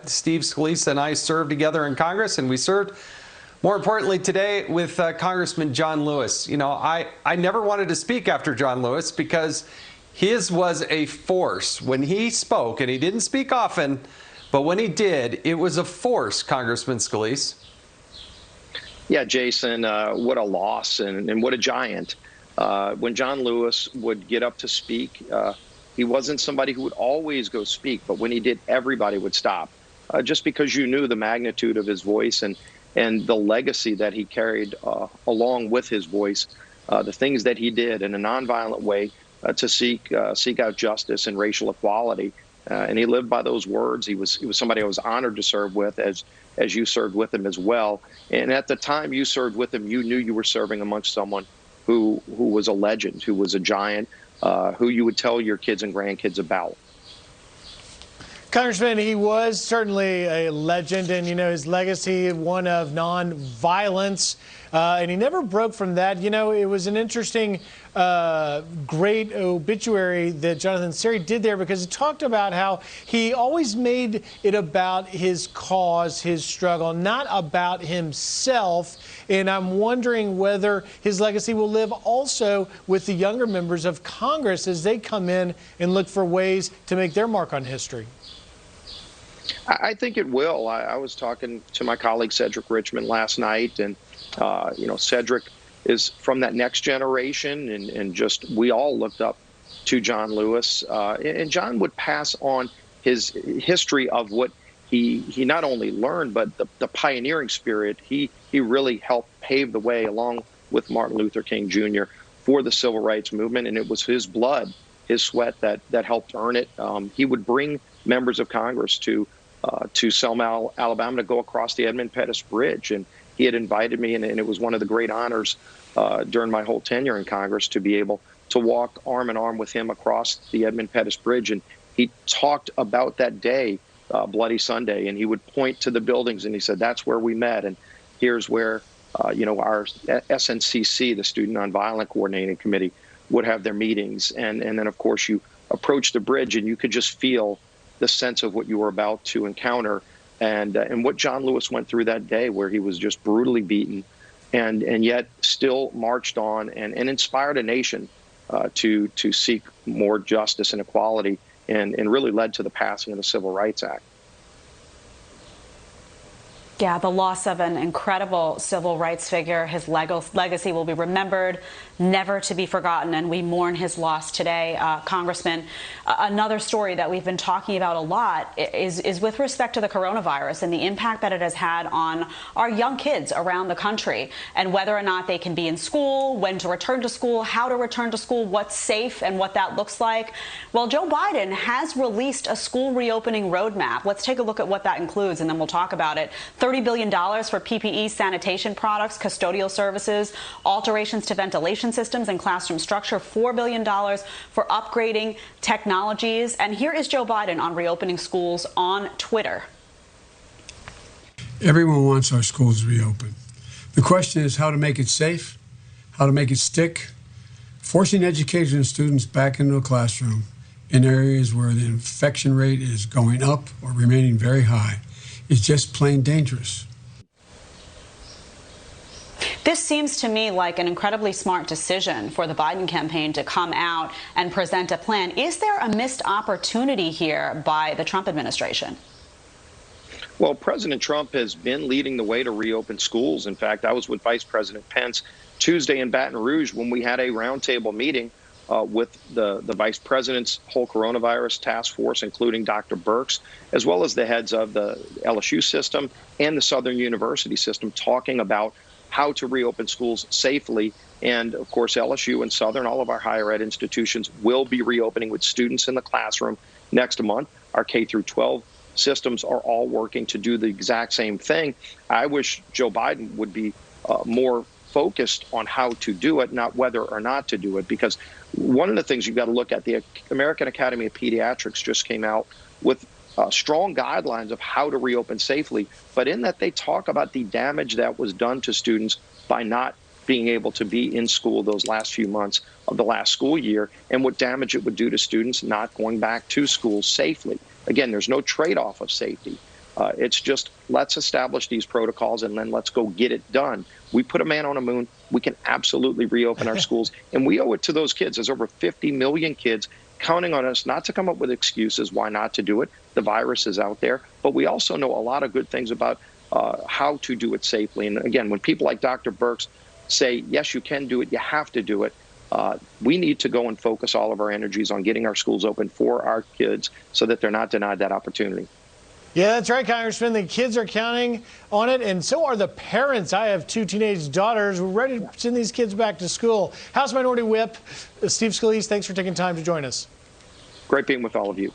Steve Scalise and I served together in Congress, and we served, more importantly, today with Congressman John Lewis. You know, I never wanted to speak after John Lewis because his was a force. When he spoke, and he didn't speak often, but when he did, it was a force, Congressman Scalise. Yeah, Jason, what a loss and what a giant. When John Lewis would get up to speak, he wasn't somebody who would always go speak, but when he did, everybody would stop, just because you knew the magnitude of his voice and the legacy that he carried along with his voice, the things that he did in a nonviolent way to seek out justice and racial equality. And he lived by those words. He was somebody I was honored to serve with, as you served with him as well. And at the time you served with him, you knew you were serving amongst someone who was a legend, who was a giant, who you would tell your kids and grandkids about. Congressman, he was certainly a legend, and, you know, his legacy, one of nonviolence, and he never broke from that. You know, it was an interesting, great obituary that Jonathan Seri did there, because he talked about how he always made it about his cause, his struggle, not about himself. And I'm wondering whether his legacy will live also with the younger members of Congress as they come in and look for ways to make their mark on history. I think it will. I was talking to my colleague Cedric Richmond last night, and you know, Cedric is from that next generation, and just we all looked up to John Lewis, and John would pass on his history of what he not only learned, but the pioneering spirit. He really helped pave the way, along with Martin Luther King Jr., for the civil rights movement, and it was his blood, his sweat that helped earn it. He would bring members of Congress to Selma, Alabama, to go across the Edmund Pettus Bridge, and he had invited me, and it was one of the great honors during my whole tenure in Congress to be able to walk arm in arm with him across the Edmund Pettus Bridge. And he talked about that day, Bloody Sunday, and he would point to the buildings, and he said, "That's where we met, and here's where you know, our SNCC, the Student Nonviolent Coordinating Committee, would have their meetings." And then, of course, you approach the bridge, and you could just feel the sense of what you were about to encounter, and what John Lewis went through that day, where he was just brutally beaten, and yet still marched on and inspired a nation to seek more justice and equality, and really led to the passing of the Civil Rights Act. Yeah, the loss of an incredible civil rights figure. His legacy will be remembered, never to be forgotten, and we mourn his loss today. Congressman, another story that we've been talking about a lot is with respect to the coronavirus and the impact that it has had on our young kids around the country, and whether or not they can be in school, when to return to school, how to return to school, what's safe and what that looks like. Well, Joe Biden has released a school reopening roadmap. Let's take a look at what that includes, and then we'll talk about it. $30 billion for PPE, sanitation products, custodial services, alterations to ventilation systems and classroom structure, $4 billion for upgrading technologies. And here is Joe Biden on reopening schools on Twitter. Everyone wants our schools reopened. The question is how to make it safe, how to make it stick. Forcing education and students back into a classroom in areas where the infection rate is going up or remaining very high is just plain dangerous. This seems to me like an incredibly smart decision for the Biden campaign to come out and present a plan. Is there a missed opportunity here by the Trump administration? Well, President Trump has been leading the way to reopen schools. In fact, I was with Vice President Pence Tuesday in Baton Rouge when we had a roundtable meeting with the vice president's whole coronavirus task force, including Dr. Birx, as well as the heads of the LSU system and the Southern University system, talking about how to reopen schools safely. And of course, LSU and Southern, all of our higher ed institutions, will be reopening with students in the classroom next month. Our K through 12 systems are all working to do the exact same thing. I wish Joe Biden would be more focused on how to do it, not whether or not to do it, because one of the things you've got to look at, the American Academy of Pediatrics just came out with strong guidelines of how to reopen safely. But in that, they talk about the damage that was done to students by not being able to be in school those last few months of the last school year, and what damage it would do to students not going back to school safely. Again, there's no trade-off of safety. It's just, let's establish these protocols and then let's go get it done. We put a man on the moon. We can absolutely reopen our schools. And we owe it to those kids. There's over 50 million kids counting on us not to come up with excuses why not to do it. The virus is out there. But we also know a lot of good things about how to do it safely. And again, when people like Dr. Birx say, yes, you can do it, you have to do it, we need to go and focus all of our energies on getting our schools open for our kids so that they're not denied that opportunity. Yeah, that's right, Congressman. The kids are counting on it, and so are the parents. I have 2 teenage daughters. We're ready to send these kids back to school. House Minority Whip Steve Scalise, thanks for taking time to join us. Great being with all of you.